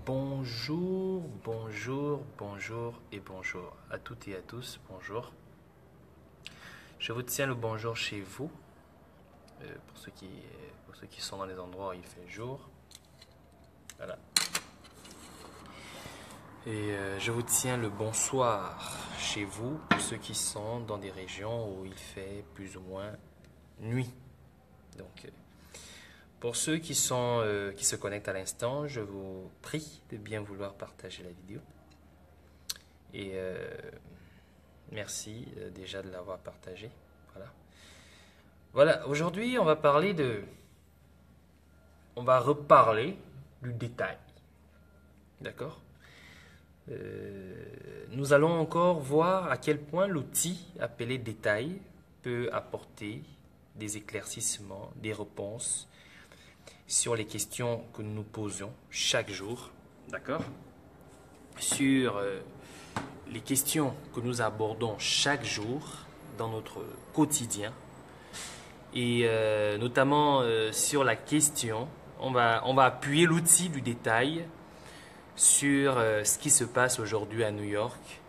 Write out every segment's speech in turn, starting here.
Bonjour, bonjour, bonjour et bonjour à toutes et à tous, bonjour. Je vous tiens le bonjour chez vous, pour ceux qui sont dans les endroits où il fait jour. Voilà. Et je vous tiens le bonsoir chez vous, pour ceux qui sont dans des régions où il fait plus ou moins nuit. Donc, pour ceux qui se connectent à l'instant, je vous prie de bien vouloir partager la vidéo. Et merci déjà de l'avoir partagée. Voilà, aujourd'hui on va on va reparler du détail. D'accord? Nous allons encore voir à quel point l'outil appelé détail peut apporter des éclaircissements, des réponses sur les questions que nous nous posons chaque jour, d'accord? Sur les questions que nous abordons chaque jour dans notre quotidien et notamment sur la question, on va appuyer l'outil du détail sur ce qui se passe aujourd'hui à New York,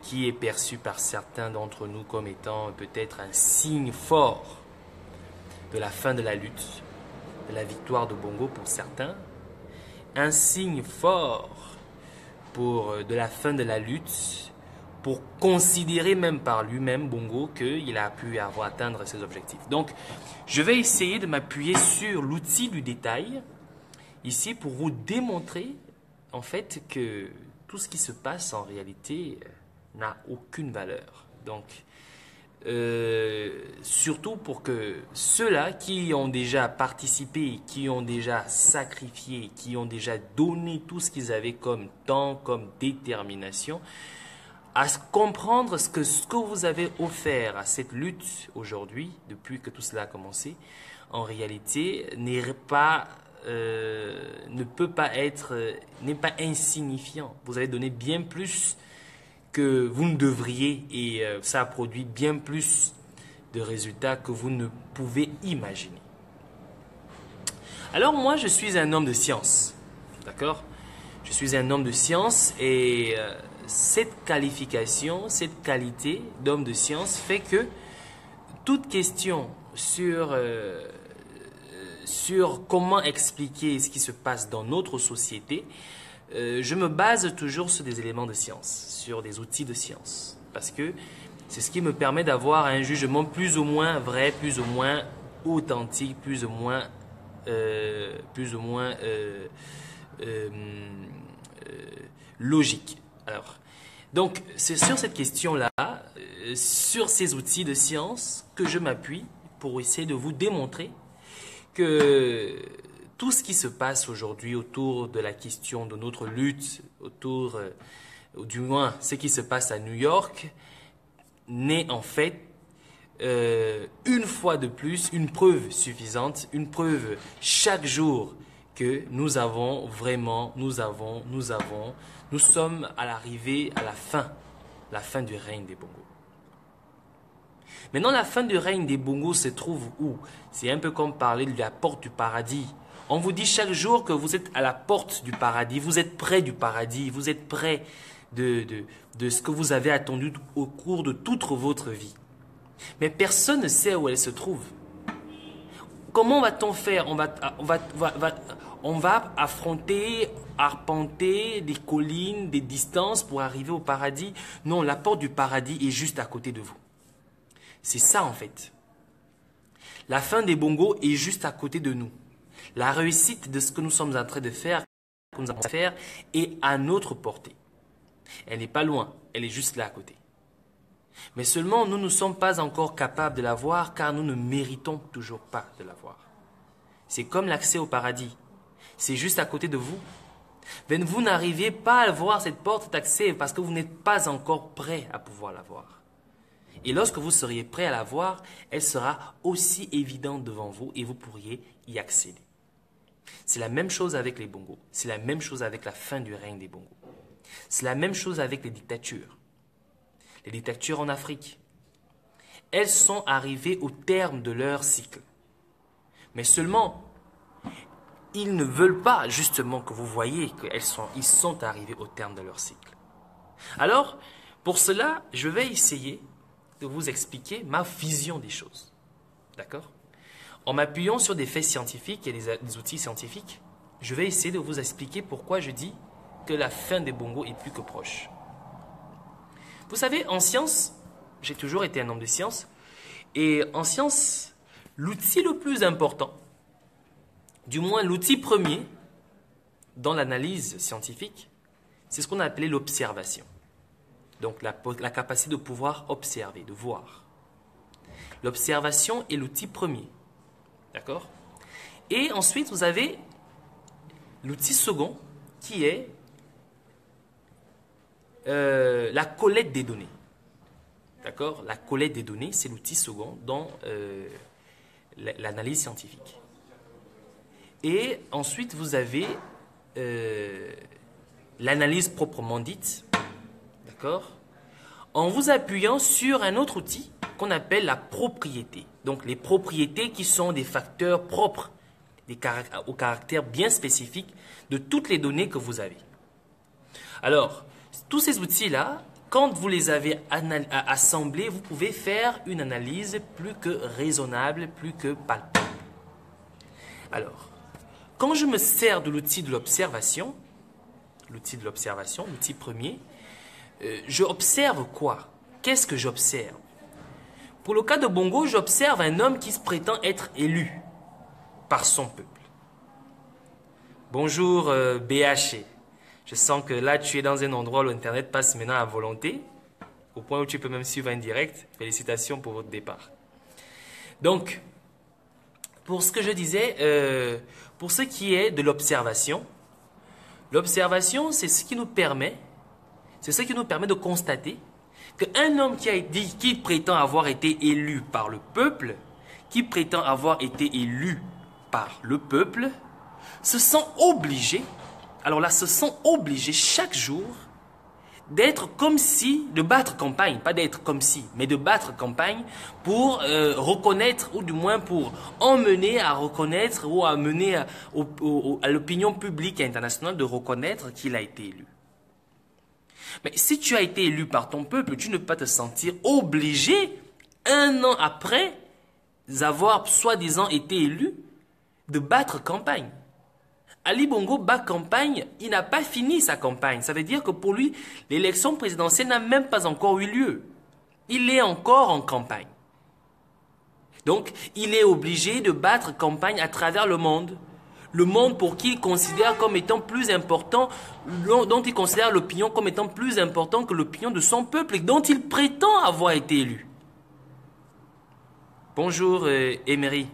qui est perçu par certains d'entre nous comme étant peut-être un signe fort de la fin de la lutte, de la victoire de Bongo pour certains, un signe fort de la fin de la lutte, pour considérer même par lui-même, Bongo, qu'il a pu atteindre ses objectifs. Donc, je vais essayer de m'appuyer sur l'outil du détail, ici, pour vous démontrer, en fait, que tout ce qui se passe, en réalité, n'a aucune valeur. Donc, surtout pour que ceux-là qui ont déjà participé, qui ont déjà sacrifié, qui ont déjà donné tout ce qu'ils avaient comme temps, comme détermination, à comprendre ce que vous avez offert à cette lutte aujourd'hui, depuis que tout cela a commencé, en réalité, n'est pas insignifiant. Vous avez donné bien plus que vous ne devriez et ça a produit bien plus de résultats que vous ne pouvez imaginer. Alors moi, je suis un homme de science, d'accord? Je suis un homme de science et cette qualification, cette qualité d'homme de science fait que toute question sur comment expliquer ce qui se passe dans notre société, je me base toujours sur des éléments de science, sur des outils de science, parce que c'est ce qui me permet d'avoir un jugement plus ou moins vrai, plus ou moins authentique, plus ou moins logique. Alors, donc, c'est sur cette question-là, sur ces outils de science, que je m'appuie pour essayer de vous démontrer que tout ce qui se passe aujourd'hui autour de la question de notre lutte, ou du moins ce qui se passe à New York, n'est en fait une fois de plus une preuve suffisante, une preuve chaque jour que nous sommes à l'arrivée, à la fin du règne des Bongos. Maintenant, la fin du règne des Bongos se trouve où? C'est un peu comme parler de la porte du paradis. On vous dit chaque jour que vous êtes à la porte du paradis, vous êtes près du paradis, vous êtes près de ce que vous avez attendu au cours de toute votre vie. Mais personne ne sait où elle se trouve. Comment va-t-on faire? On va affronter, arpenter des collines, des distances pour arriver au paradis? Non, la porte du paradis est juste à côté de vous. C'est ça en fait. La fin des Bongos est juste à côté de nous. La réussite de ce que nous sommes en train de faire, est à notre portée. Elle n'est pas loin, elle est juste là à côté. Mais seulement nous ne sommes pas encore capables de la voir car nous ne méritons toujours pas de la voir. C'est comme l'accès au paradis. C'est juste à côté de vous. Mais vous n'arrivez pas à voir cette porte d'accès parce que vous n'êtes pas encore prêt à pouvoir la voir. Et lorsque vous seriez prêt à la voir, elle sera aussi évidente devant vous et vous pourriez y accéder. C'est la même chose avec les Bongos. C'est la même chose avec la fin du règne des Bongos. C'est la même chose avec les dictatures. Les dictatures en Afrique. Elles sont arrivées au terme de leur cycle. Mais seulement, ils ne veulent pas justement que vous voyez qu'ils sont arrivés au terme de leur cycle. Alors, pour cela, je vais essayer de vous expliquer ma vision des choses. D'accord? En m'appuyant sur des faits scientifiques et des outils scientifiques, je vais essayer de vous expliquer pourquoi je dis que la fin des bongos est plus que proche. Vous savez, en science, j'ai toujours été un homme de science, et en science, l'outil le plus important, du moins l'outil premier dans l'analyse scientifique, c'est ce qu'on a appelé l'observation. Donc la capacité de pouvoir observer, de voir. L'observation est l'outil premier. D'accord? Et ensuite, vous avez l'outil second qui est la collecte des données. D'accord? La collecte des données, c'est l'outil second dans l'analyse scientifique. Et ensuite, vous avez l'analyse proprement dite. D'accord? En vous appuyant sur un autre outil qu'on appelle la propriété. Donc, les propriétés qui sont des facteurs propres au caractère bien spécifique de toutes les données que vous avez. Alors, tous ces outils-là, quand vous les avez assemblés, vous pouvez faire une analyse plus que raisonnable, plus que palpable. Alors, quand je me sers de l'outil de l'observation, l'outil premier, je observe quoi? Qu'est-ce que j'observe? Pour le cas de Bongo, j'observe un homme qui se prétend être élu par son peuple. Bonjour BH. Je sens que là, tu es dans un endroit où l'Internet passe maintenant à volonté, au point où tu peux même suivre en direct. Félicitations pour votre départ. Donc, pour ce que je disais, pour ce qui est de l'observation, l'observation, c'est ce qui nous permet de constater qu'un homme qui prétend avoir été élu par le peuple, se sent obligé, alors là, se sent obligé chaque jour de battre campagne, pas d'être comme si, mais de battre campagne pour reconnaître, ou du moins pour emmener à reconnaître, ou à mener à l'opinion publique et internationale de reconnaître qu'il a été élu. Mais si tu as été élu par ton peuple, tu ne peux pas te sentir obligé, un an après avoir soi-disant été élu, de battre campagne. Ali Bongo bat campagne, il n'a pas fini sa campagne. Ça veut dire que pour lui, l'élection présidentielle n'a même pas encore eu lieu. Il est encore en campagne. Donc, il est obligé de battre campagne à travers le monde. Le monde pour qui il considère comme étant plus important, dont il considère l'opinion comme étant plus important que l'opinion de son peuple et dont il prétend avoir été élu. Bonjour Emery.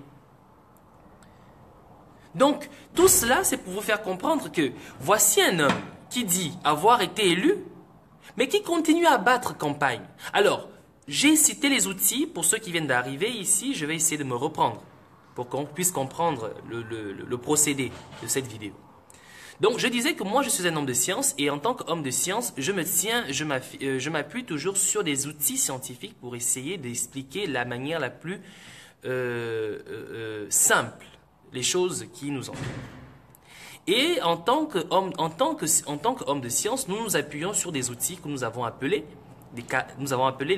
Donc, tout cela, c'est pour vous faire comprendre que voici un homme qui dit avoir été élu, mais qui continue à battre campagne. Alors, j'ai cité les outils. Pour ceux qui viennent d'arriver ici, je vais essayer de me reprendre pour qu'on puisse comprendre le procédé de cette vidéo. Donc, je disais que moi, je suis un homme de science et en tant qu'homme de science, je m'appuie toujours sur des outils scientifiques pour essayer d'expliquer la manière la plus simple les choses qui nous entourent. Et en tant qu'homme de science, nous nous appuyons sur des outils que nous avons appelés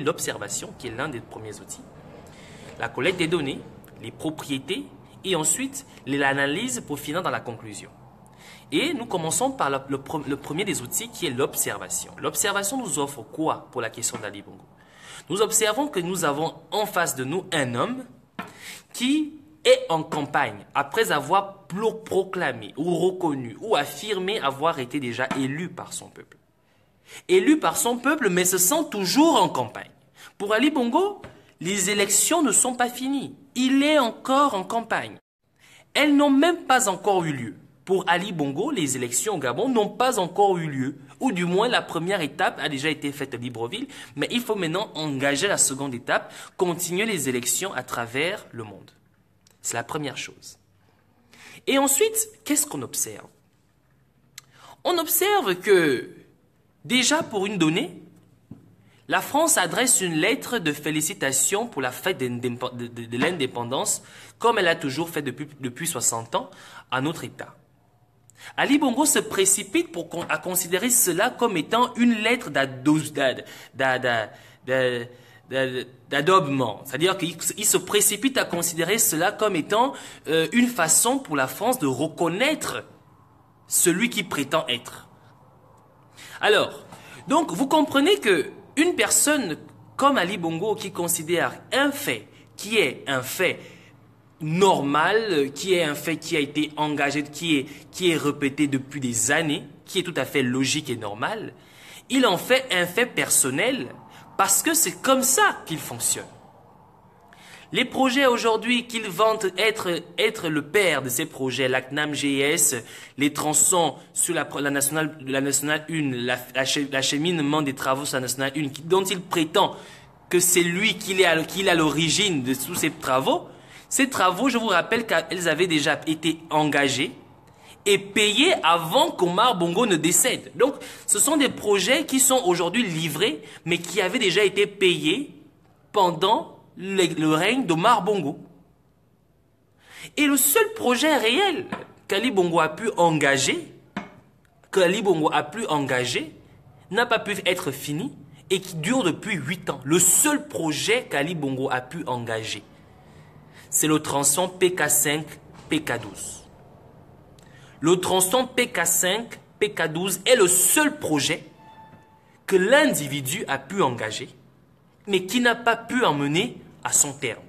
l'observation, qui est l'un des premiers outils, la collecte des données, les propriétés, et ensuite l'analyse pour finir dans la conclusion. Et nous commençons par le premier des outils qui est l'observation. L'observation nous offre quoi pour la question d'Ali Bongo? Nous observons que nous avons en face de nous un homme qui est en campagne après avoir proclamé ou reconnu ou affirmé avoir été déjà élu par son peuple. Élu par son peuple, mais se sent toujours en campagne. Pour Ali Bongo, les élections ne sont pas finies. Il est encore en campagne. Elles n'ont même pas encore eu lieu. Pour Ali Bongo, les élections au Gabon n'ont pas encore eu lieu. Ou du moins, la première étape a déjà été faite à Libreville. Mais il faut maintenant engager la seconde étape, continuer les élections à travers le monde. C'est la première chose. Et ensuite, qu'est-ce qu'on observe? On observe que, déjà pour une donnée, la France adresse une lettre de félicitations pour la fête de l'indépendance, comme elle a toujours fait depuis 60 ans, à notre État. Ali Bongo se précipite à considérer cela comme étant une lettre d'adobement. C'est-à-dire qu'il se précipite à considérer cela comme étant une façon pour la France de reconnaître celui qui prétend être. Alors, donc vous comprenez que une personne comme Ali Bongo qui considère un fait qui est un fait normal, qui est un fait qui a été engagé, qui est répété depuis des années, qui est tout à fait logique et normal, il en fait un fait personnel parce que c'est comme ça qu'il fonctionne. Les projets aujourd'hui qu'il vante être le père de ces projets, la CNAM GS, les tronçons sur la nationale 1, l'acheminement des travaux sur la nationale 1, dont il prétend que c'est lui qui est à l'origine de tous ces travaux, je vous rappelle qu'elles avaient déjà été engagées et payées avant qu'Omar Bongo ne décède. Donc, ce sont des projets qui sont aujourd'hui livrés, mais qui avaient déjà été payés pendant le règne d'Omar Bongo. Et le seul projet réel qu'Ali Bongo a pu engager, n'a pas pu être fini et qui dure depuis 8 ans. Le seul projet qu'Ali Bongo a pu engager, c'est le tronçon PK5, PK12. Le tronçon PK5, PK12 est le seul projet que l'individu a pu engager, mais qui n'a pas pu emmener à son terme.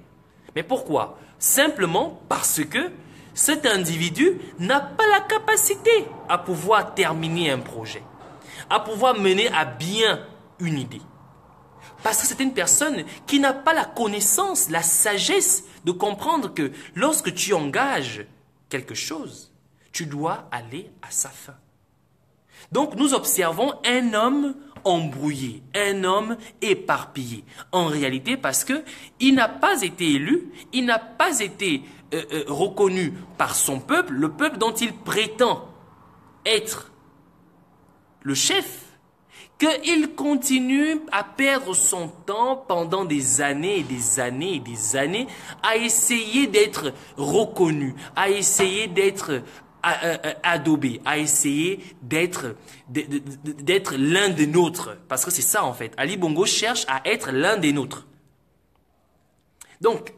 Mais pourquoi? Simplement parce que cet individu n'a pas la capacité à pouvoir terminer un projet, à pouvoir mener à bien une idée. Parce que c'est une personne qui n'a pas la connaissance, la sagesse de comprendre que lorsque tu engages quelque chose, tu dois aller à sa fin. Donc nous observons un homme embrouillé, un homme éparpillé. En réalité, parce que il n'a pas été élu, il n'a pas été reconnu par son peuple, le peuple dont il prétend être le chef, qu'il continue à perdre son temps pendant des années et des années et des années à essayer d'être reconnu, à essayer d'être adobé, à essayer d'être l'un des nôtres. Parce que c'est ça en fait. Ali Bongo cherche à être l'un des nôtres. Donc,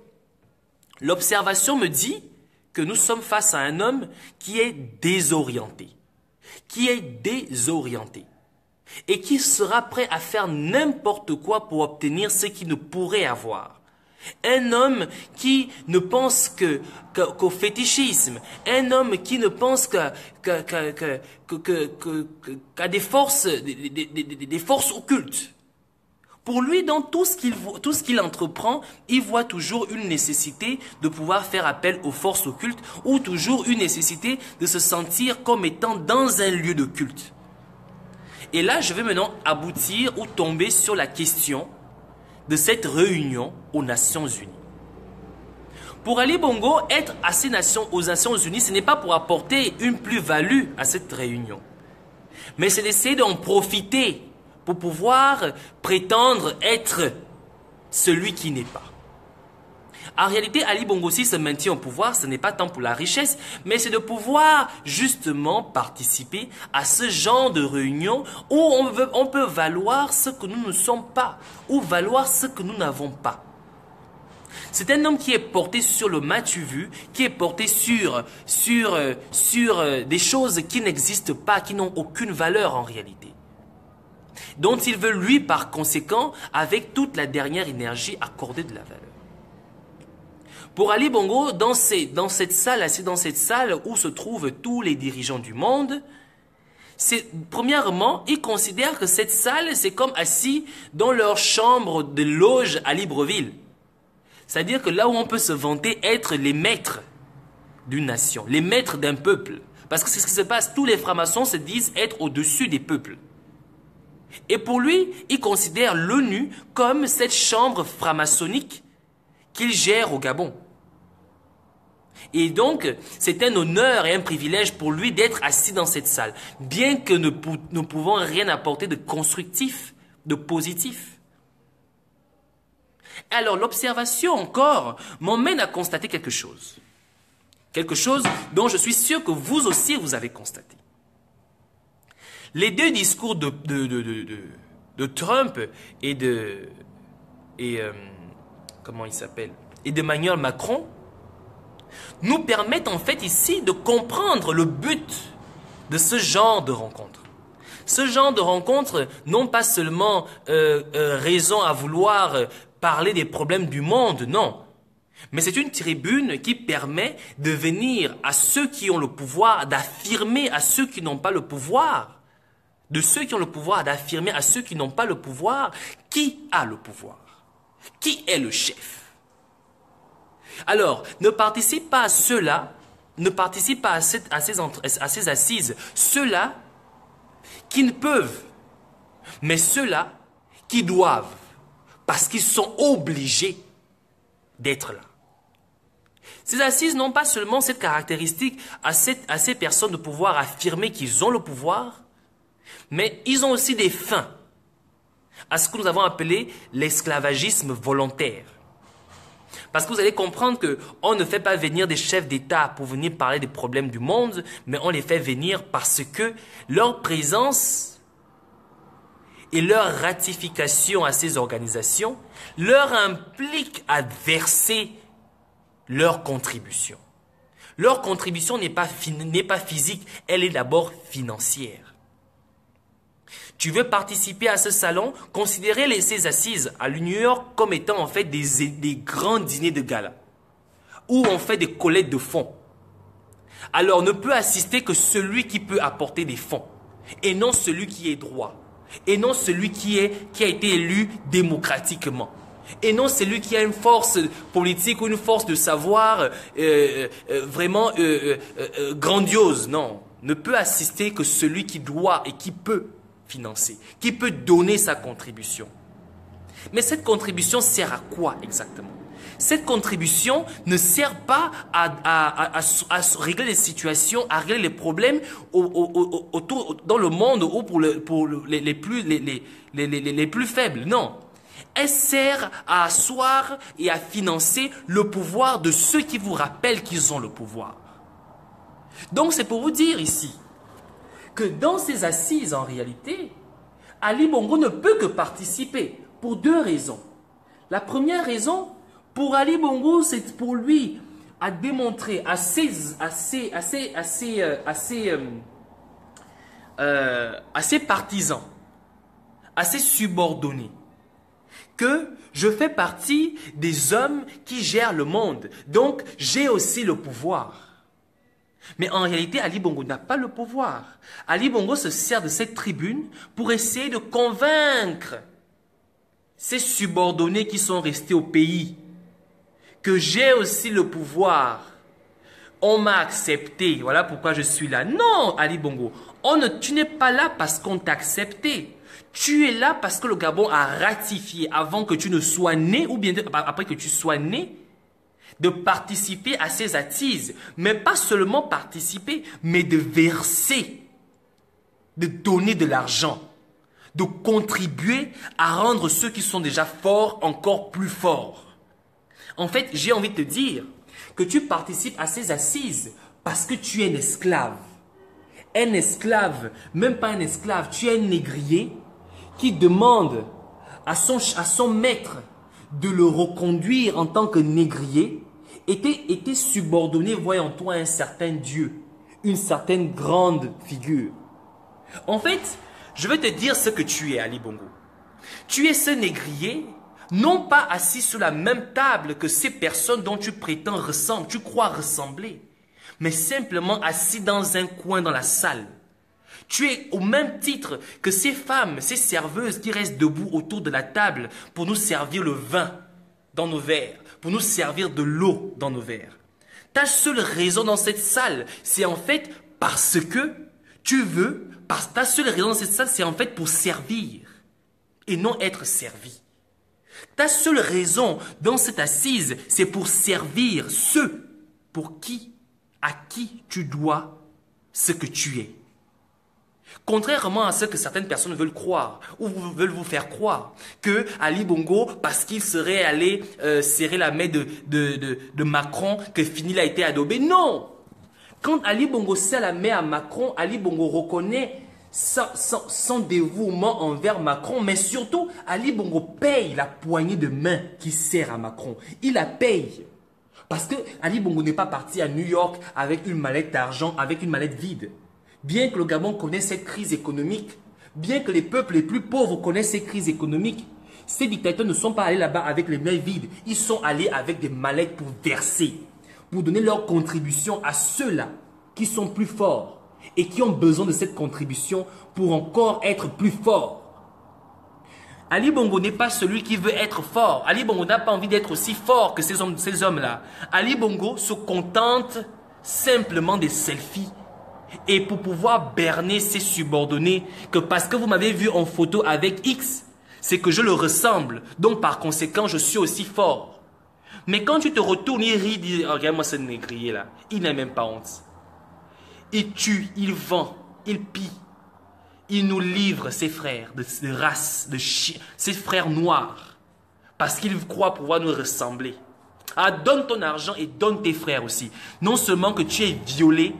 l'observation me dit que nous sommes face à un homme qui est désorienté. Et qui sera prêt à faire n'importe quoi pour obtenir ce qu'il ne pourrait avoir. Un homme qui ne pense qu'au fétichisme, un homme qui ne pense qu'à des forces occultes. Pour lui, dans tout ce qu'il entreprend, il voit toujours une nécessité de pouvoir faire appel aux forces occultes ou toujours une nécessité de se sentir comme étant dans un lieu de culte. Et là, je vais maintenant aboutir ou tomber sur la question de cette réunion aux Nations Unies. Pour Ali Bongo, être aux Nations Unies, ce n'est pas pour apporter une plus-value à cette réunion, mais c'est d'essayer d'en profiter pour pouvoir prétendre être celui qui n'est pas. En réalité, Ali Bongo, s'il se maintient au pouvoir, ce n'est pas tant pour la richesse, mais c'est de pouvoir justement participer à ce genre de réunion où on peut valoir ce que nous ne sommes pas, ou valoir ce que nous n'avons pas. C'est un homme qui est porté sur le m'as-tu vu, qui est porté sur des choses qui n'existent pas, qui n'ont aucune valeur en réalité, dont il veut lui par conséquent, avec toute la dernière énergie, accorder de la valeur. Pour Ali Bongo, dans cette salle où se trouvent tous les dirigeants du monde, premièrement, ils considèrent que cette salle, c'est comme assis dans leur chambre de loge à Libreville. C'est-à-dire que là où on peut se vanter être les maîtres d'une nation, les maîtres d'un peuple. Parce que c'est ce qui se passe, tous les francs-maçons se disent être au-dessus des peuples. Et pour lui, il considère l'ONU comme cette chambre franc-maçonnique qu'il gère au Gabon. Et donc, c'est un honneur et un privilège pour lui d'être assis dans cette salle, bien que nous ne pouvons rien apporter de constructif, de positif. Alors l'observation encore m'emmène à constater quelque chose. Quelque chose dont je suis sûr que vous aussi vous avez constaté. Les deux discours de Trump et comment il s'appelle, et d'Emmanuel Macron nous permettent en fait ici de comprendre le but de ce genre de rencontre. Ce genre de rencontre n'ont pas seulement raison à vouloir parler des problèmes du monde, non. Mais c'est une tribune qui permet de venir à ceux qui ont le pouvoir, d'affirmer à ceux qui n'ont pas le pouvoir, de ceux qui ont le pouvoir d'affirmer à ceux qui n'ont pas le pouvoir, qui a le pouvoir, qui est le chef. Alors, ne participe pas à ceux-là, ne participe pas à ces assises, ceux-là qui ne peuvent, mais ceux-là qui doivent, parce qu'ils sont obligés d'être là. Ces assises n'ont pas seulement cette caractéristique à ces personnes de pouvoir affirmer qu'ils ont le pouvoir, mais ils ont aussi des fins à ce que nous avons appelé l'esclavagisme volontaire. Parce que vous allez comprendre qu'on ne fait pas venir des chefs d'État pour venir parler des problèmes du monde, mais on les fait venir parce que leur présence et leur ratification à ces organisations leur implique à verser leur contribution. Leur contribution n'est pas physique, elle est d'abord financière. Tu veux participer à ce salon, considérez ces assises à New York comme étant en fait des grands dîners de gala, où on fait des collectes de fonds. Alors ne peut assister que celui qui peut apporter des fonds, et non celui qui est droit, et non celui qui a été élu démocratiquement. Et non celui qui a une force politique ou une force de savoir vraiment grandiose. Non, ne peut assister que celui qui doit et qui peut financer, qui peut donner sa contribution. Mais cette contribution sert à quoi exactement? Cette contribution ne sert pas à régler les situations, à régler les problèmes dans le monde ou pour les plus faibles. Non. Elle sert à asseoir et à financer le pouvoir de ceux qui vous rappellent qu'ils ont le pouvoir. Donc c'est pour vous dire ici que dans ces assises, en réalité, Ali Bongo ne peut que participer pour deux raisons. La première raison, pour Ali Bongo, c'est pour lui à démontrer à ses partisans, à ses subordonnés, que je fais partie des hommes qui gèrent le monde. Donc, j'ai aussi le pouvoir. Mais en réalité, Ali Bongo n'a pas le pouvoir. Ali Bongo se sert de cette tribune pour essayer de convaincre ces subordonnés qui sont restés au pays que j'ai aussi le pouvoir. On m'a accepté, voilà pourquoi je suis là. Non, Ali Bongo, tu n'es pas là parce qu'on t'a accepté. Tu es là parce que le Gabon a ratifié avant que tu ne sois né, ou bien après que tu sois né, de participer à ces assises. Mais pas seulement participer, mais de verser, de donner de l'argent, de contribuer à rendre ceux qui sont déjà forts encore plus forts. En fait, j'ai envie de te dire que tu participes à ces assises parce que tu es un esclave. Un esclave, même pas un esclave, tu es un négrier qui demande à son maître de le reconduire en tant que négrier, était subordonné, voyant toi, un certain Dieu, une certaine grande figure. En fait, je vais te dire ce que tu es, Ali Bongo. Tu es ce négrier, non pas assis sur la même table que ces personnes dont tu prétends ressembler, tu crois ressembler, mais simplement assis dans un coin dans la salle. Tu es au même titre que ces femmes, ces serveuses qui restent debout autour de la table pour nous servir le vin dans nos verres, pour nous servir de l'eau dans nos verres. Ta seule raison dans cette salle, c'est en fait parce que tu veux, ta seule raison dans cette salle, c'est en fait pour servir et non être servi. Ta seule raison dans cette assise, c'est pour servir ceux à qui tu dois ce que tu es. Contrairement à ce que certaines personnes veulent croire, ou veulent vous faire croire, que Ali Bongo, parce qu'il serait allé serrer la main de Macron, que fini a été adobé. Non! Quand Ali Bongo serre la main à Macron, Ali Bongo reconnaît son dévouement envers Macron, mais surtout, Ali Bongo paye la poignée de main qu'il serre à Macron. Il la paye. Parce que Ali Bongo n'est pas parti à New York avec une mallette d'argent, avec une mallette vide. Bien que le Gabon connaisse cette crise économique, bien que les peuples les plus pauvres connaissent cette crise économique, ces dictateurs ne sont pas allés là-bas avec les mains vides. Ils sont allés avec des mallettes pour verser, pour donner leur contribution à ceux-là qui sont plus forts et qui ont besoin de cette contribution pour encore être plus forts. Ali Bongo n'est pas celui qui veut être fort. Ali Bongo n'a pas envie d'être aussi fort que ces hommes-là. Ali Bongo se contente simplement des selfies. Et pour pouvoir berner ses subordonnés, que parce que vous m'avez vu en photo avec X, c'est que je le ressemble. Donc par conséquent, je suis aussi fort. Mais quand tu te retournes, il rit, il dit, oh, regarde-moi ce négrier là. Il n'a même pas honte. Il tue, il vend, il pille. Il nous livre ses frères de race, de chien, ses frères noirs. Parce qu'il croit pouvoir nous ressembler. Ah, donne ton argent et donne tes frères aussi. Non seulement que tu es violé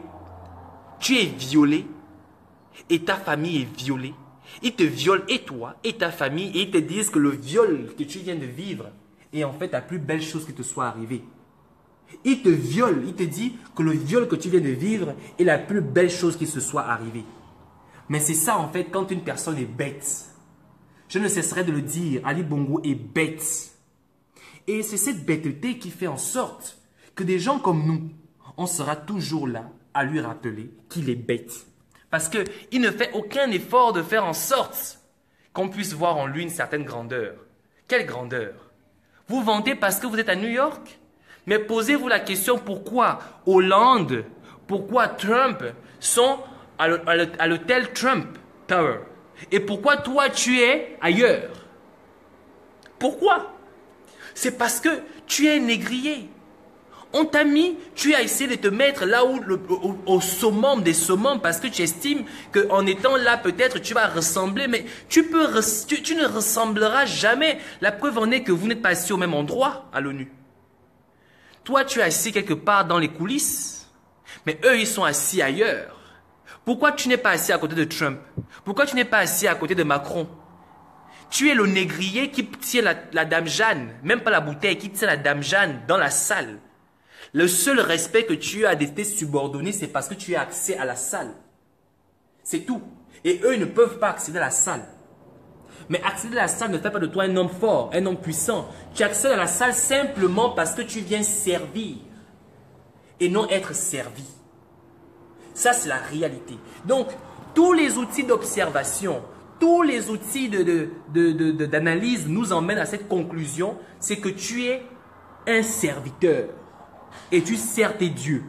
et ta famille est violée. Ils te violent et toi et ta famille et ils te disent que le viol que tu viens de vivre est en fait la plus belle chose qui te soit arrivée. Ils te violent, ils te disent que le viol que tu viens de vivre est la plus belle chose qui se soit arrivée. Mais c'est ça en fait quand une personne est bête. Je ne cesserai de le dire, Ali Bongo est bête. Et c'est cette bêteté qui fait en sorte que des gens comme nous, on sera toujours là à lui rappeler qu'il est bête. Parce qu'il ne fait aucun effort de faire en sorte qu'on puisse voir en lui une certaine grandeur. Quelle grandeur? Vous vantez parce que vous êtes à New York? Mais posez-vous la question pourquoi Hollande, pourquoi Trump sont à l'hôtel Trump Tower? Et pourquoi toi tu es ailleurs? Pourquoi? C'est parce que tu es négrier. On t'a mis, tu as essayé de te mettre là où au summum des summums parce que tu estimes qu'en étant là peut-être tu vas ressembler, mais tu ne ressembleras jamais. La preuve en est que vous n'êtes pas assis au même endroit à l'ONU. Toi tu es assis quelque part dans les coulisses, mais eux ils sont assis ailleurs. Pourquoi tu n'es pas assis à côté de Trump? Pourquoi tu n'es pas assis à côté de Macron? Tu es le négrier qui tient la dame Jeanne, même pas la bouteille, qui tient la dame Jeanne dans la salle. Le seul respect que tu as de tes subordonnés, c'est parce que tu as accès à la salle. C'est tout. Et eux, ils ne peuvent pas accéder à la salle. Mais accéder à la salle ne fait pas de toi un homme fort, un homme puissant. Tu accèdes à la salle simplement parce que tu viens servir et non être servi. Ça, c'est la réalité. Donc, tous les outils d'observation, tous les outils d'analyse nous emmènent à cette conclusion, c'est que tu es un serviteur. Et tu sers tes dieux.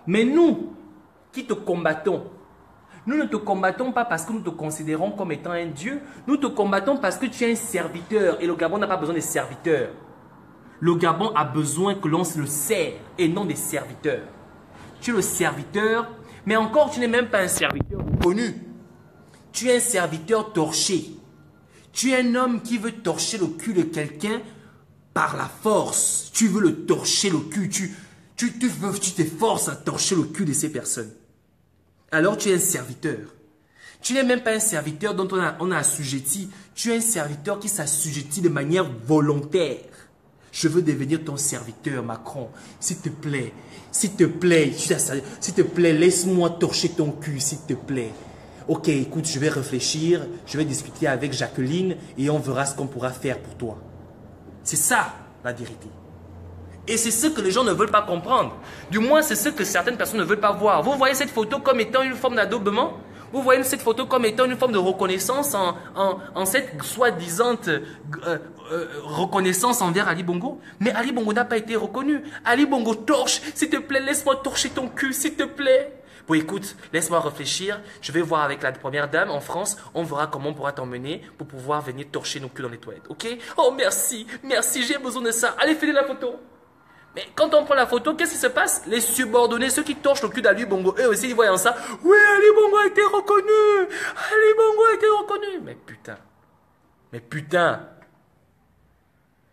Mais nous, qui te combattons, nous ne te combattons pas parce que nous te considérons comme étant un dieu. Nous te combattons parce que tu es un serviteur. Et le Gabon n'a pas besoin de serviteurs. Le Gabon a besoin que l'on le sert et non des serviteurs. Tu es le serviteur, mais encore tu n'es même pas un serviteur connu. Tu es un serviteur torché. Tu es un homme qui veut torcher le cul de quelqu'un par la force. Tu veux le torcher le cul. Tu t'efforces à torcher le cul de ces personnes. Alors tu es un serviteur. Tu n'es même pas un serviteur dont on a assujetti. Tu es un serviteur qui s'assujettit de manière volontaire. Je veux devenir ton serviteur, Macron. S'il te plaît. S'il te plaît. S'il te plaît, laisse-moi torcher ton cul, s'il te plaît. Ok, écoute, je vais réfléchir. Je vais discuter avec Jacqueline et on verra ce qu'on pourra faire pour toi. C'est ça, la vérité. Et c'est ce que les gens ne veulent pas comprendre. Du moins, c'est ce que certaines personnes ne veulent pas voir. Vous voyez cette photo comme étant une forme d'adobement? Vous voyez cette photo comme étant une forme de reconnaissance en cette soi-disant reconnaissance envers Ali Bongo? Mais Ali Bongo n'a pas été reconnu. Ali Bongo torche. S'il te plaît, laisse-moi torcher ton cul, s'il te plaît. Bon, écoute, laisse-moi réfléchir. Je vais voir avec la première dame en France. On verra comment on pourra t'emmener pour pouvoir venir torcher nos culs dans les toilettes. Ok? Oh, merci. Merci, j'ai besoin de ça. Allez, fais la photo. Mais quand on prend la photo, qu'est-ce qui se passe? Les subordonnés, ceux qui torchent le cul d'Ali Bongo, eux aussi, ils voient ça. Oui, Ali Bongo a été reconnu. Ali Bongo a été reconnu. Mais putain. Mais putain.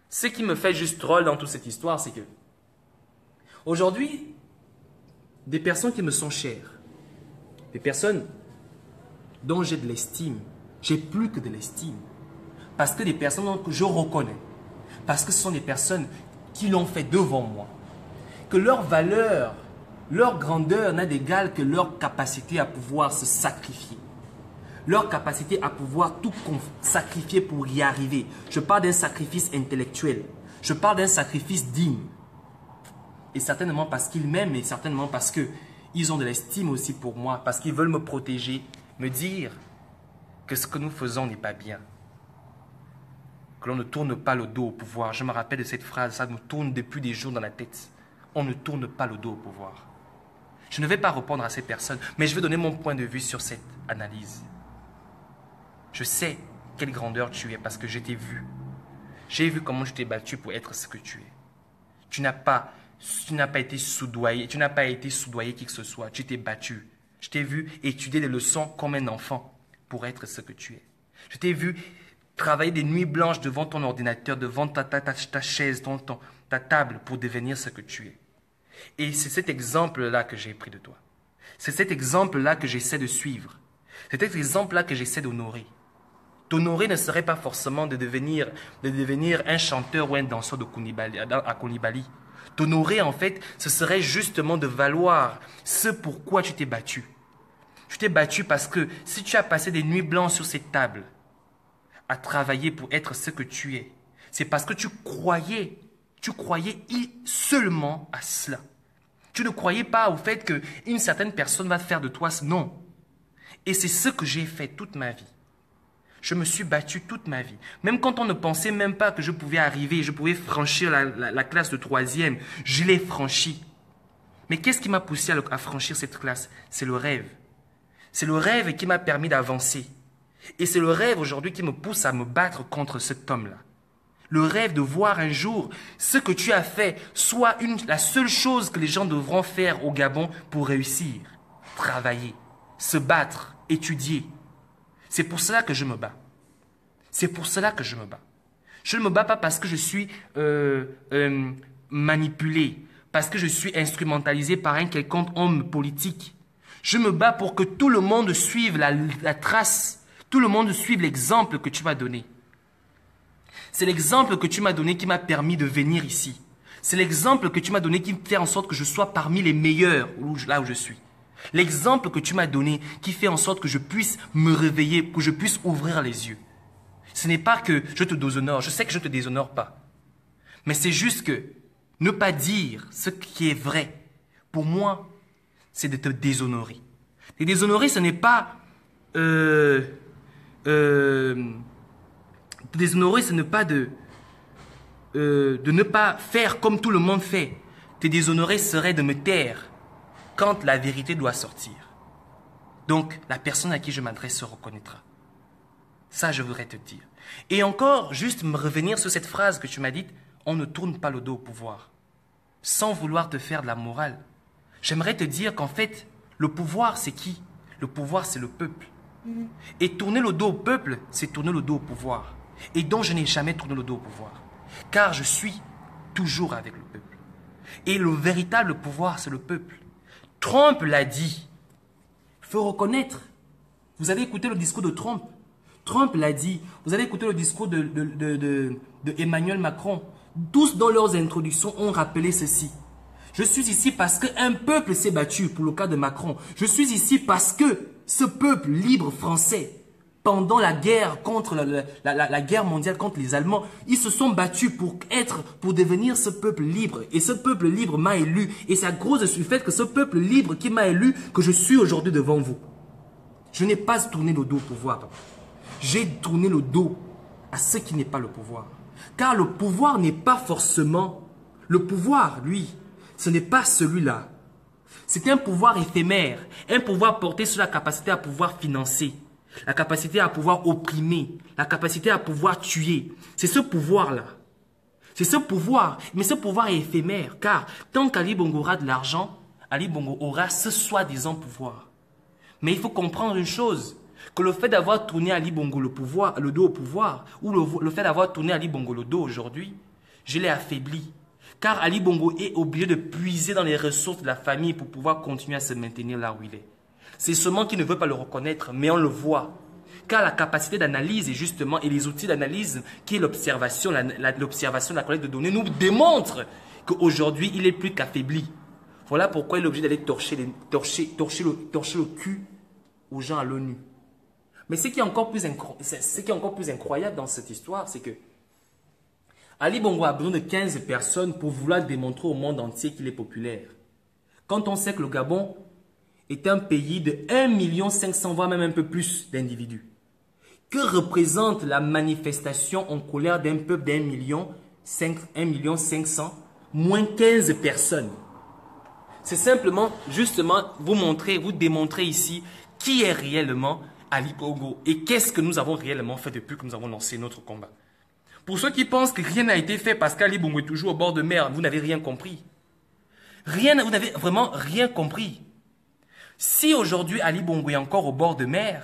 Ce qui me fait juste drôle dans toute cette histoire, c'est que aujourd'hui, des personnes qui me sont chères, des personnes dont j'ai de l'estime, j'ai plus que de l'estime, parce que des personnes que je reconnais, parce que ce sont des personnes qui l'ont fait devant moi, que leur valeur, leur grandeur n'a d'égal que leur capacité à pouvoir se sacrifier, leur capacité à pouvoir tout sacrifier pour y arriver. Je parle d'un sacrifice intellectuel, je parle d'un sacrifice digne, et certainement parce qu'ils m'aiment, et certainement parce qu'ils ont de l'estime aussi pour moi, parce qu'ils veulent me protéger, me dire que ce que nous faisons n'est pas bien. Que l'on ne tourne pas le dos au pouvoir. Je me rappelle de cette phrase, ça me tourne depuis des jours dans la tête. On ne tourne pas le dos au pouvoir. Je ne vais pas répondre à ces personnes, mais je vais donner mon point de vue sur cette analyse. Je sais quelle grandeur tu es parce que je t'ai vu. J'ai vu comment tu t'es battu pour être ce que tu es. Tu n'as pas été soudoyé, tu n'as pas été soudoyé qui que ce soit. Tu t'es battu. Je t'ai vu étudier des leçons comme un enfant pour être ce que tu es. Je t'ai vu travailler des nuits blanches devant ton ordinateur, devant ta chaise, ta table pour devenir ce que tu es. Et c'est cet exemple-là que j'ai pris de toi. C'est cet exemple-là que j'essaie de suivre. C'est cet exemple-là que j'essaie d'honorer. T'honorer ne serait pas forcément de devenir un chanteur ou un danseur à Koulibaly. T'honorer, en fait, ce serait justement de valoir ce pourquoi tu t'es battu. Tu t'es battu parce que si tu as passé des nuits blanches sur cette table, à travailler pour être ce que tu es, c'est parce que tu croyais seulement à cela. Tu ne croyais pas au fait qu'une certaine personne va faire de toi non. Et c'est ce que j'ai fait toute ma vie. Je me suis battu toute ma vie. Même quand on ne pensait même pas que je pouvais arriver, je pouvais franchir la classe de 3e, je l'ai franchi. Mais qu'est-ce qui m'a poussé à franchir cette classe? C'est le rêve. C'est le rêve qui m'a permis d'avancer. Et c'est le rêve aujourd'hui qui me pousse à me battre contre cet homme-là. Le rêve de voir un jour ce que tu as fait soit la seule chose que les gens devront faire au Gabon pour réussir. Travailler, se battre, étudier. C'est pour cela que je me bats. C'est pour cela que je me bats. Je ne me bats pas parce que je suis manipulé, parce que je suis instrumentalisé par un quelconque homme politique. Je me bats pour que tout le monde suive la trace. Tout le monde suive l'exemple que tu m'as donné. C'est l'exemple que tu m'as donné qui m'a permis de venir ici. C'est l'exemple que tu m'as donné qui fait en sorte que je sois parmi les meilleurs là où je suis. L'exemple que tu m'as donné qui fait en sorte que je puisse me réveiller, que je puisse ouvrir les yeux. Ce n'est pas que je te déshonore, je sais que je ne te déshonore pas. Mais c'est juste que ne pas dire ce qui est vrai, pour moi, c'est de te déshonorer. Te déshonorer, ce n'est pas... te déshonorer, ce n'est pas de ne pas faire comme tout le monde fait. Te déshonorer serait de me taire quand la vérité doit sortir. Donc, la personne à qui je m'adresse se reconnaîtra. Ça, je voudrais te dire. Et encore, juste me revenir sur cette phrase que tu m'as dite, on ne tourne pas le dos au pouvoir. Sans vouloir te faire de la morale. J'aimerais te dire qu'en fait, le pouvoir, c'est qui? Le pouvoir, c'est le peuple. Et tourner le dos au peuple, c'est tourner le dos au pouvoir. Et donc, je n'ai jamais tourné le dos au pouvoir. Car je suis toujours avec le peuple. Et le véritable pouvoir, c'est le peuple. Trump l'a dit. Il faut reconnaître. Vous avez écouté le discours de Trump. Trump l'a dit. Vous avez écouté le discours de Emmanuel Macron. Tous dans leurs introductions ont rappelé ceci. Je suis ici parce qu'un peuple s'est battu pour le cas de Macron. Je suis ici parce que ce peuple libre français, pendant la guerre contre la guerre mondiale contre les Allemands, ils se sont battus pour devenir ce peuple libre. Et ce peuple libre m'a élu. Et c'est à cause du fait que ce peuple libre qui m'a élu que je suis aujourd'hui devant vous. Je n'ai pas tourné le dos au pouvoir. J'ai tourné le dos à ce qui n'est pas le pouvoir. Car le pouvoir n'est pas forcément... Le pouvoir, lui, ce n'est pas celui-là. C'est un pouvoir éphémère. Un pouvoir porté sur la capacité à pouvoir financer. La capacité à pouvoir opprimer, la capacité à pouvoir tuer. C'est ce pouvoir-là. C'est ce pouvoir. Mais ce pouvoir est éphémère. Car tant qu'Ali Bongo aura de l'argent, Ali Bongo aura ce soi-disant pouvoir. Mais il faut comprendre une chose. Que le fait d'avoir tourné Ali Bongo le dos au pouvoir, ou le fait d'avoir tourné Ali Bongo le dos aujourd'hui, je l'ai affaibli. Car Ali Bongo est obligé de puiser dans les ressources de la famille pour pouvoir continuer à se maintenir là où il est. C'est seulement qu'il ne veut pas le reconnaître, mais on le voit. Car la capacité d'analyse et justement, et les outils d'analyse, qui est l'observation, l'observation de la collecte de données, nous démontrent qu'aujourd'hui, il est plus qu'affaibli. Voilà pourquoi il est obligé d'aller torcher le cul aux gens à l'ONU. Mais ce qui est encore plus incroyable dans cette histoire, c'est que Ali Bongo a besoin de 15 personnes pour vouloir démontrer au monde entier qu'il est populaire. Quand on sait que le Gabon est un pays de 1 500 000, voire même un peu plus d'individus. Que représente la manifestation en colère d'un peuple d'1 million 500 moins 15 personnes? C'est simplement, justement, vous démontrer ici qui est réellement Ali Bongo et qu'est-ce que nous avons réellement fait depuis que nous avons lancé notre combat. Pour ceux qui pensent que rien n'a été fait parce qu'Ali Bongo est toujours au bord de mer, vous n'avez rien compris. Vous n'avez vraiment rien compris. Si aujourd'hui Ali Bongo est encore au bord de mer,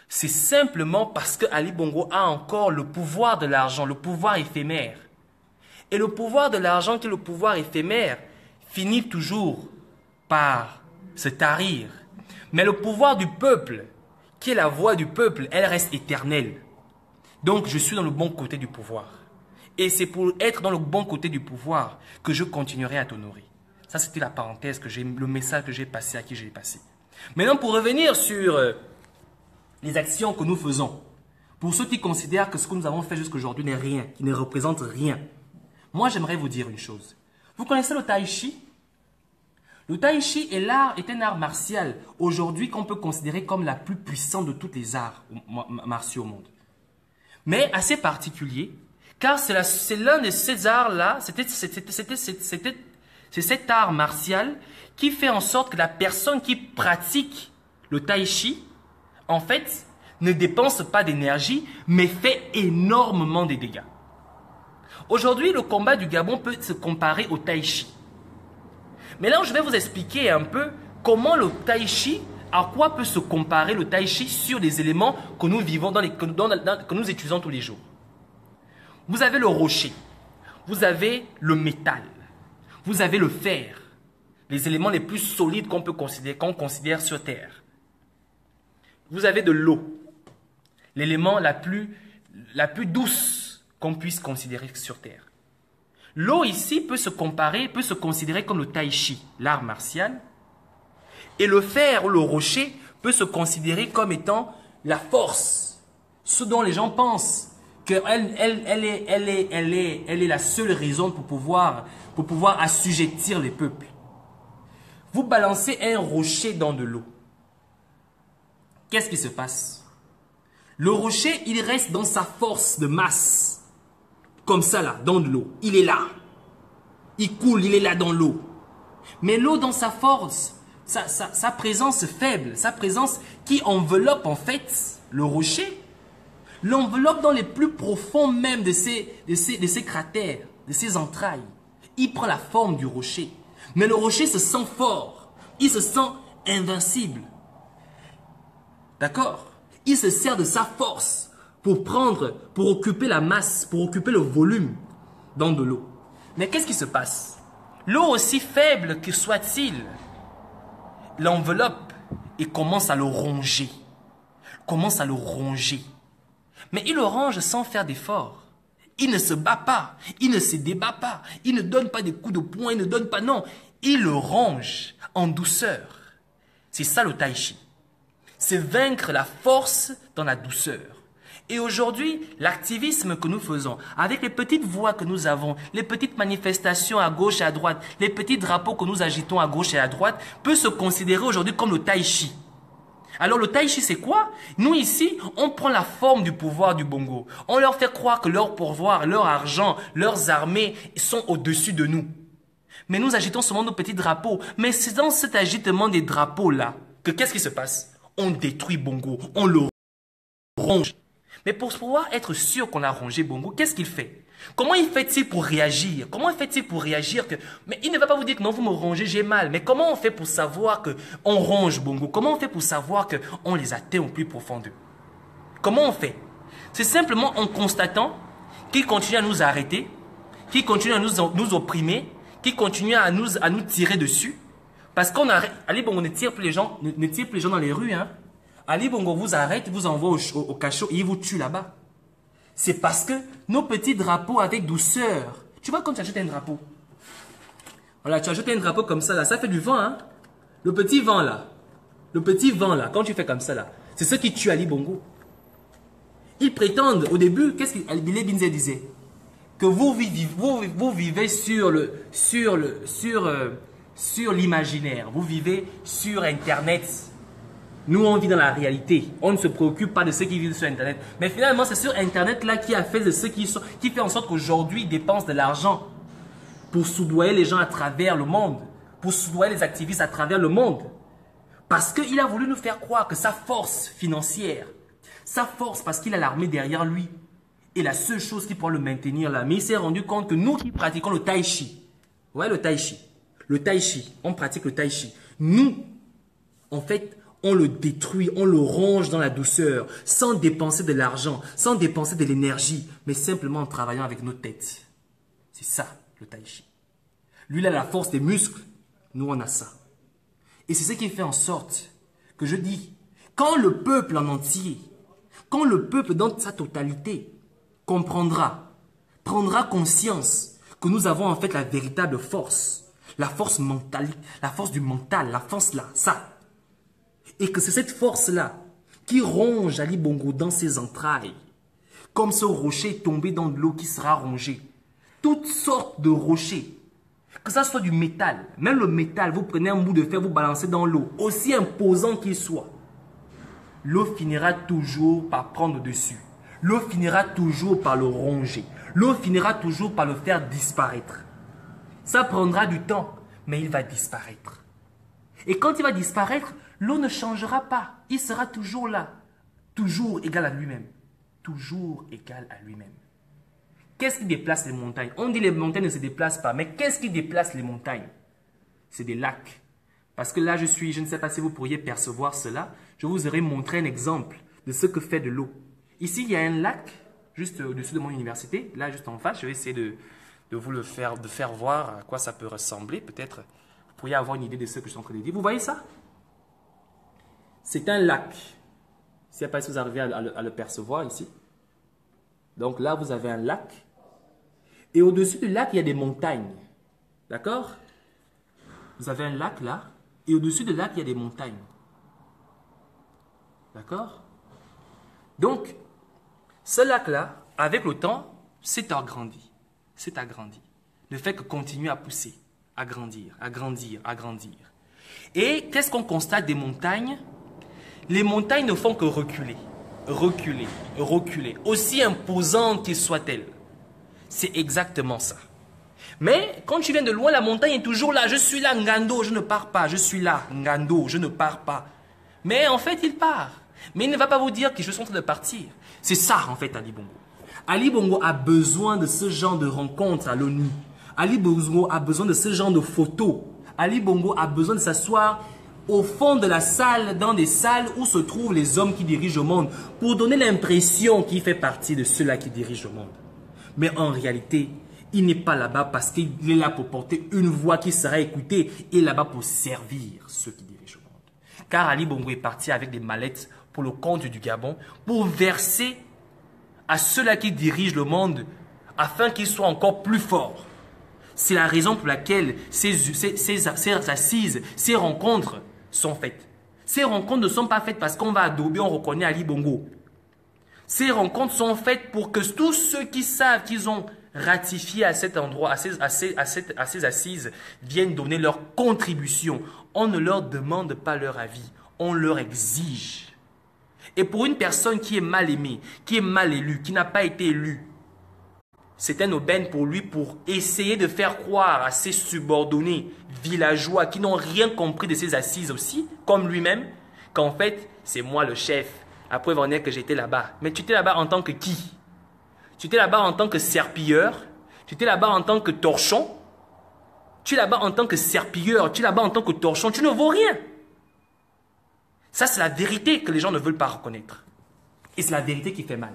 c'est simplement parce que Ali Bongo a encore le pouvoir de l'argent, le pouvoir éphémère. Et le pouvoir de l'argent, qui est le pouvoir éphémère, finit toujours par se tarir. Mais le pouvoir du peuple, qui est la voix du peuple, elle reste éternelle. Donc je suis dans le bon côté du pouvoir. Et c'est pour être dans le bon côté du pouvoir que je continuerai à t'honorer. Ça, c'était la parenthèse, le message que j'ai passé, à qui j'ai passé. Maintenant, pour revenir sur les actions que nous faisons, pour ceux qui considèrent que ce que nous avons fait jusqu'aujourd'hui n'est rien, qui ne représente rien, moi, j'aimerais vous dire une chose. Vous connaissez le tai chi? Le tai chi est un art martial, aujourd'hui, qu'on peut considérer comme la plus puissante de tous les arts martiaux au monde. Mais assez particulier, car c'est l'un de ces arts-là, c'est cet art martial qui fait en sorte que la personne qui pratique le tai chi, en fait, ne dépense pas d'énergie, mais fait énormément de dégâts. Aujourd'hui, le combat du Gabon peut se comparer au tai chi. Mais là, je vais vous expliquer un peu comment le tai chi, à quoi peut se comparer le tai chi sur des éléments que nous vivons, que nous utilisons tous les jours. Vous avez le rocher, vous avez le métal, vous avez le fer, les éléments les plus solides qu'on considère sur Terre. Vous avez de l'eau, l'élément la plus douce qu'on puisse considérer sur Terre. L'eau ici peut se considérer comme le tai chi, l'art martial. Et le fer ou le rocher peut se considérer comme étant la force. Ce dont les gens pensent qu'elle est la seule raison pour pouvoir assujettir les peuples. Vous balancez un rocher dans de l'eau. Qu'est-ce qui se passe? Le rocher, il reste dans sa force de masse. Comme ça là, dans de l'eau. Il est là. Il coule, il est là dans l'eau. Mais l'eau dans sa force, sa présence faible, sa présence qui enveloppe en fait le rocher, l'enveloppe dans les plus profonds même de ces cratères, de ces entrailles. Il prend la forme du rocher. Mais le rocher se sent fort. Il se sent invincible. D'accord? Il se sert de sa force pour occuper la masse, pour occuper le volume dans de l'eau. Mais qu'est-ce qui se passe? L'eau, aussi faible que soit-il, l'enveloppe et commence à le ronger. Commence à le ronger. Mais il le ronge sans faire d'effort. Il ne se bat pas, il ne se débat pas, il ne donne pas des coups de poing, il ne donne pas, non. Il le ronge en douceur. C'est ça le tai chi. C'est vaincre la force dans la douceur. Et aujourd'hui, l'activisme que nous faisons, avec les petites voix que nous avons, les petites manifestations à gauche et à droite, les petits drapeaux que nous agitons à gauche et à droite, peut se considérer aujourd'hui comme le tai chi. Alors le tai chi, c'est quoi? Nous ici, on prend la forme du pouvoir du Bongo. On leur fait croire que leur pouvoir, leur argent, leurs armées sont au-dessus de nous. Mais nous agitons seulement nos petits drapeaux. Mais c'est dans cet agitement des drapeaux-là que qu'est-ce qui se passe? On détruit Bongo, on le ronge. Mais pour pouvoir être sûr qu'on a rongé Bongo, qu'est-ce qu'il fait? Comment il fait-il pour réagir? Comment fait-il pour réagir que... Mais il ne va pas vous dire que non, vous me rongez, j'ai mal. Mais comment on fait pour savoir qu'on ronge Bongo? Comment on fait pour savoir qu'on les atteint au plus profond d'eux? Comment on fait? C'est simplement en constatant qu'ils continuent à nous arrêter, qu'ils continuent à nous opprimer, qu'ils continuent à nous tirer dessus. Parce qu'on arrête... Ali Bongo ne tire plus les gens, ne tire plus les gens dans les rues. Hein. Ali Bongo vous arrête, vous envoie au cachot et il vous tue là-bas. C'est parce que nos petits drapeaux avec douceur. Tu vois quand tu achètes un drapeau. Voilà, tu achètes un drapeau comme ça, là, ça fait du vent. Hein? Le petit vent là, quand tu fais comme ça là, c'est ce qui tue Ali Bongo. Ils prétendent au début, qu'est-ce qu'Albile Binze disait? Que vous vivez sur l'imaginaire, vous vivez sur Internet. Nous, on vit dans la réalité. On ne se préoccupe pas de ceux qui vivent sur Internet. Mais finalement, c'est sur Internet là qui a fait de ceux qui fait en sorte qu'aujourd'hui, ils dépensent de l'argent pour soudoyer les gens à travers le monde, pour soudoyer les activistes à travers le monde. Parce qu'il a voulu nous faire croire que sa force financière, sa force parce qu'il a l'armée derrière lui, est la seule chose qui pourra le maintenir là. Mais il s'est rendu compte que nous qui pratiquons le tai chi, ouais, le tai chi, on pratique le tai chi. Nous, en fait, on le détruit, on le ronge dans la douceur, sans dépenser de l'argent, sans dépenser de l'énergie, mais simplement en travaillant avec nos têtes. C'est ça, le tai chi. Lui, il a la force des muscles, nous, on a ça. Et c'est ce qui fait en sorte que je dis, quand le peuple en entier, quand le peuple dans sa totalité comprendra, prendra conscience que nous avons en fait la véritable force, la force mentale, la force du mental, la force là, ça. Et que c'est cette force-là qui ronge Ali Bongo dans ses entrailles. Comme ce rocher tombé dans de l'eau qui sera rongé. Toutes sortes de rochers. Que ça soit du métal. Même le métal, vous prenez un bout de fer, vous balancez dans l'eau. Aussi imposant qu'il soit. L'eau finira toujours par prendre dessus. L'eau finira toujours par le ronger. L'eau finira toujours par le faire disparaître. Ça prendra du temps, mais il va disparaître. Et quand il va disparaître, l'eau ne changera pas. Il sera toujours là. Toujours égal à lui-même. Toujours égal à lui-même. Qu'est-ce qui déplace les montagnes? On dit les montagnes ne se déplacent pas. Mais qu'est-ce qui déplace les montagnes? C'est des lacs. Parce que là, je ne sais pas si vous pourriez percevoir cela. Je vous aurais montré un exemple de ce que fait de l'eau. Ici, il y a un lac, juste au-dessus de mon université. Là, juste en face, je vais essayer de vous le faire, de faire voir à quoi ça peut ressembler. Peut-être, vous pourriez avoir une idée de ce que je suis en train de dire. Vous voyez ça? C'est un lac. Je ne sais pas si vous arrivez à le percevoir ici. Donc là, vous avez un lac. Et au-dessus du lac, il y a des montagnes. D'accord? Vous avez un lac là. Et au-dessus du lac, il y a des montagnes. D'accord? Donc, ce lac-là, avec le temps, s'est agrandi. S'est agrandi. Ne fait que continuer à pousser, à grandir, à grandir, à grandir. Et qu'est-ce qu'on constate des montagnes? Les montagnes ne font que reculer, reculer, reculer. Aussi imposantes qu'elles soient-elles. C'est exactement ça. Mais quand tu viens de loin, la montagne est toujours là. Je suis là, Ngando, je ne pars pas. Je suis là, Ngando, je ne pars pas. Mais en fait, il part. Mais il ne va pas vous dire que je suis en train de partir. C'est ça, en fait, Ali Bongo. Ali Bongo a besoin de ce genre de rencontres à l'ONU. Ali Bongo a besoin de ce genre de photos. Ali Bongo a besoin de s'asseoir au fond de la salle, dans des salles où se trouvent les hommes qui dirigent le monde, pour donner l'impression qu'il fait partie de ceux-là qui dirigent le monde. Mais en réalité, il n'est pas là-bas parce qu'il est là pour porter une voix qui sera écoutée. Il est là-bas pour servir ceux qui dirigent le monde. Car Ali Bongo est parti avec des mallettes pour le compte du Gabon, pour verser à ceux-là qui dirigent le monde afin qu'ils soient encore plus forts. C'est la raison pour laquelle ces assises, ces rencontres sont faites. Ces rencontres ne sont pas faites parce qu'on va adober, on reconnaît Ali Bongo. Ces rencontres sont faites pour que tous ceux qui savent qu'ils ont ratifié à cet endroit, à ces assises, viennent donner leur contribution. On ne leur demande pas leur avis, on leur exige. Et pour une personne qui est mal aimée, qui est mal élue, qui n'a pas été élue, c'est un aubaine pour lui pour essayer de faire croire à ses subordonnés villageois qui n'ont rien compris de ses assises aussi, comme lui-même, qu'en fait, c'est moi le chef. Après, on est que j'étais là-bas. Mais tu étais là-bas en tant que qui? Tu étais là-bas en tant que serpilleur. Tu étais là-bas en tant que torchon. Tu es là-bas en tant que serpilleur. Tu es là-bas en tant que torchon. Tu ne vaux rien. Ça, c'est la vérité que les gens ne veulent pas reconnaître. Et c'est la vérité qui fait mal.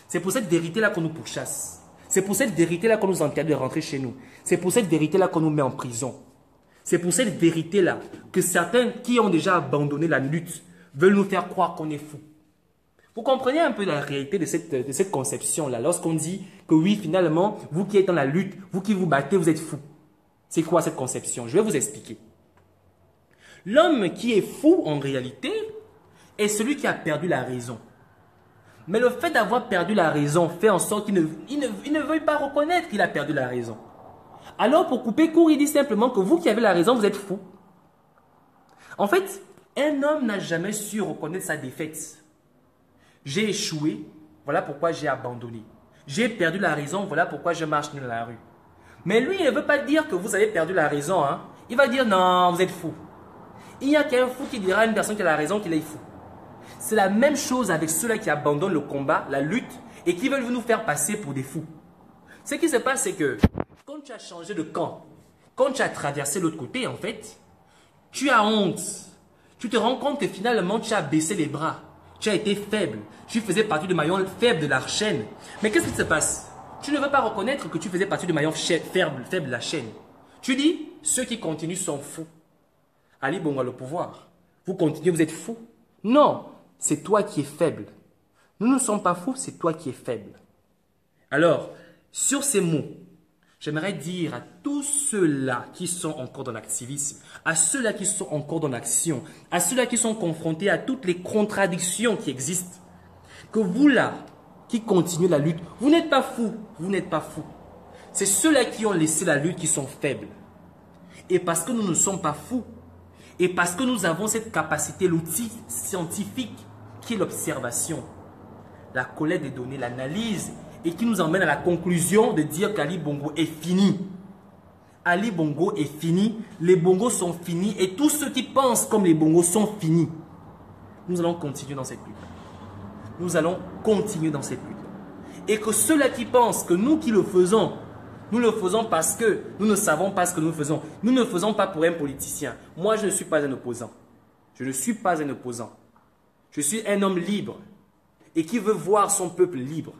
C'est pour cette vérité-là qu'on nous pourchasse. C'est pour cette vérité-là qu'on nous interdit de rentrer chez nous. C'est pour cette vérité-là qu'on nous met en prison. C'est pour cette vérité-là que certains qui ont déjà abandonné la lutte veulent nous faire croire qu'on est fous. Vous comprenez un peu la réalité de cette conception-là. Lorsqu'on dit que oui, finalement, vous qui êtes dans la lutte, vous qui vous battez, vous êtes fous. C'est quoi cette conception? Je vais vous expliquer. L'homme qui est fou, en réalité, est celui qui a perdu la raison. Mais le fait d'avoir perdu la raison fait en sorte qu'il ne veuille pas reconnaître qu'il a perdu la raison. Alors, pour couper court, il dit simplement que vous qui avez la raison, vous êtes fou. En fait, un homme n'a jamais su reconnaître sa défaite. J'ai échoué, voilà pourquoi j'ai abandonné. J'ai perdu la raison, voilà pourquoi je marche dans la rue. Mais lui, il ne veut pas dire que vous avez perdu la raison. Hein. Il va dire non, vous êtes fou. Il n'y a qu'un fou qui dira à une personne qui a la raison qu'il est fou. C'est la même chose avec ceux-là qui abandonnent le combat, la lutte, et qui veulent nous faire passer pour des fous. Ce qui se passe, c'est que quand tu as changé de camp, quand tu as traversé l'autre côté, en fait, tu as honte. Tu te rends compte que finalement, tu as baissé les bras. Tu as été faible. Tu faisais partie du maillon faible de la chaîne. Mais qu'est-ce qui se passe? Tu ne veux pas reconnaître que tu faisais partie du maillon faible de la chaîne. Tu dis, ceux qui continuent sont fous. Ali Bongo a le pouvoir. Vous continuez, vous êtes fous. Non, c'est toi qui es faible. Nous ne sommes pas fous, c'est toi qui es faible. Alors, sur ces mots, j'aimerais dire à tous ceux-là qui sont encore dans l'activisme, à ceux-là qui sont encore dans l'action, à ceux-là qui sont confrontés à toutes les contradictions qui existent, que vous là, qui continuez la lutte, vous n'êtes pas fous, vous n'êtes pas fous. C'est ceux-là qui ont laissé la lutte qui sont faibles. Et parce que nous ne sommes pas fous, et parce que nous avons cette capacité, l'outil scientifique qui est l'observation, la collecte des données, l'analyse, et qui nous emmène à la conclusion de dire qu'Ali Bongo est fini. Ali Bongo est fini, les Bongos sont finis, et tous ceux qui pensent comme les Bongos sont finis. Nous allons continuer dans cette lutte. Nous allons continuer dans cette lutte. Et que ceux-là qui pensent que nous qui le faisons, nous le faisons parce que nous ne savons pas ce que nous faisons. Nous ne le faisons pas pour un politicien. Moi, je ne suis pas un opposant. Je ne suis pas un opposant. Je suis un homme libre et qui veut voir son peuple libre.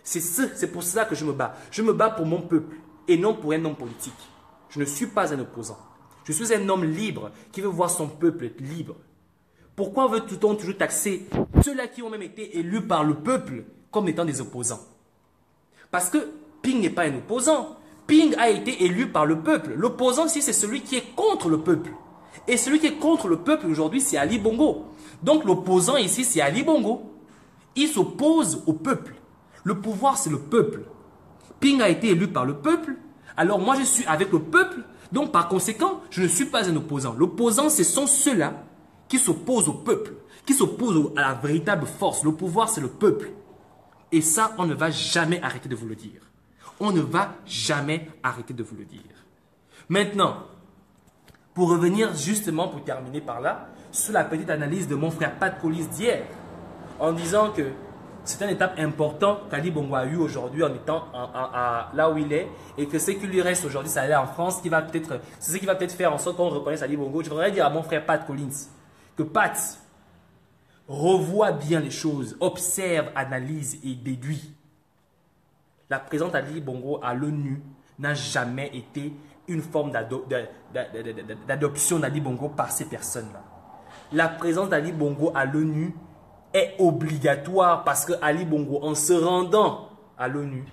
C'est pour cela que je me bats. Je me bats pour mon peuple et non pour un homme politique. Je ne suis pas un opposant. Je suis un homme libre qui veut voir son peuple être libre. Pourquoi veut-on toujours taxer ceux-là qui ont même été élus par le peuple comme étant des opposants? Parce que Ping n'est pas un opposant. Ping a été élu par le peuple. L'opposant ici, c'est celui qui est contre le peuple. Et celui qui est contre le peuple aujourd'hui, c'est Ali Bongo. Donc l'opposant ici, c'est Ali Bongo. Il s'oppose au peuple. Le pouvoir, c'est le peuple. Ping a été élu par le peuple. Alors moi, je suis avec le peuple. Donc par conséquent, je ne suis pas un opposant. L'opposant, ce sont ceux-là qui s'opposent au peuple, qui s'opposent à la véritable force. Le pouvoir, c'est le peuple. Et ça, on ne va jamais arrêter de vous le dire. On ne va jamais arrêter de vous le dire. Maintenant, pour revenir justement, pour terminer par là, sur la petite analyse de mon frère Pat Collis d'hier, en disant que c'est une étape importante qu'Ali Bongo a eu aujourd'hui en étant là où il est, et que ce qui lui reste aujourd'hui, c'est aller en France, c'est ce qui va peut-être faire en sorte qu'on reconnaisse Ali Bongo. Je voudrais dire à mon frère Pat Collins que Pat revoit bien les choses, observe, analyse et déduit. La présence d'Ali Bongo à l'ONU n'a jamais été une forme d'adoption d'Ali Bongo par ces personnes-là. La présence d'Ali Bongo à l'ONU est obligatoire parce que Ali Bongo, en se rendant à l'ONU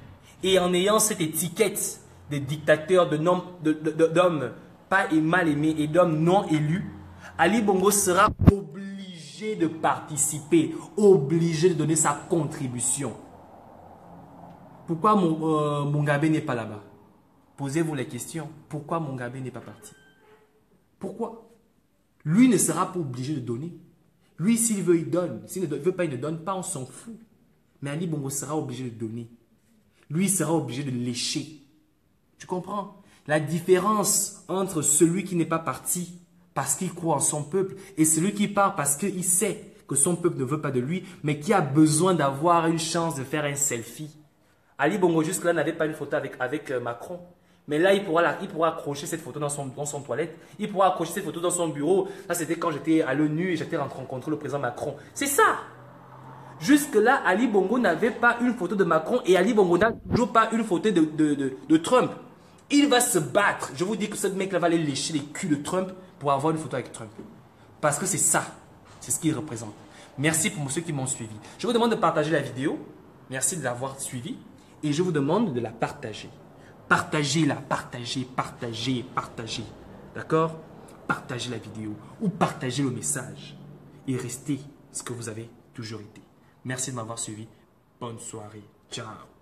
et en ayant cette étiquette de dictateur, d'homme pas mal aimé et d'homme non élu, Ali Bongo sera obligé de participer, obligé de donner sa contribution. Pourquoi Mugabe n'est pas là-bas? Posez-vous la question. Pourquoi Mugabe n'est pas parti? Pourquoi? Lui ne sera pas obligé de donner. Lui, s'il veut, il donne. S'il ne veut pas, il ne donne pas, on s'en fout. Mais Ali Bongo sera obligé de donner. Lui, il sera obligé de lécher. Tu comprends? La différence entre celui qui n'est pas parti parce qu'il croit en son peuple et celui qui part parce qu'il sait que son peuple ne veut pas de lui, mais qui a besoin d'avoir une chance de faire un selfie. Ali Bongo jusque-là n'avait pas une photo avec Macron. Mais là, il pourra accrocher cette photo dans son toilette. Il pourra accrocher cette photo dans son bureau. Ça, c'était quand j'étais à l'ONU et j'étais rencontré le président Macron. C'est ça. Jusque-là, Ali Bongo n'avait pas une photo de Macron et Ali Bongo n'a toujours pas une photo de Trump. Il va se battre. Je vous dis que ce mec-là va aller lécher les culs de Trump pour avoir une photo avec Trump. Parce que c'est ça. C'est ce qu'il représente. Merci pour ceux qui m'ont suivi. Je vous demande de partager la vidéo. Merci de l'avoir suivi. Et je vous demande de la partager. Partagez-la, partagez, partagez, partagez. D'accord? Partagez la vidéo ou partagez le message. Et restez ce que vous avez toujours été. Merci de m'avoir suivi. Bonne soirée. Ciao.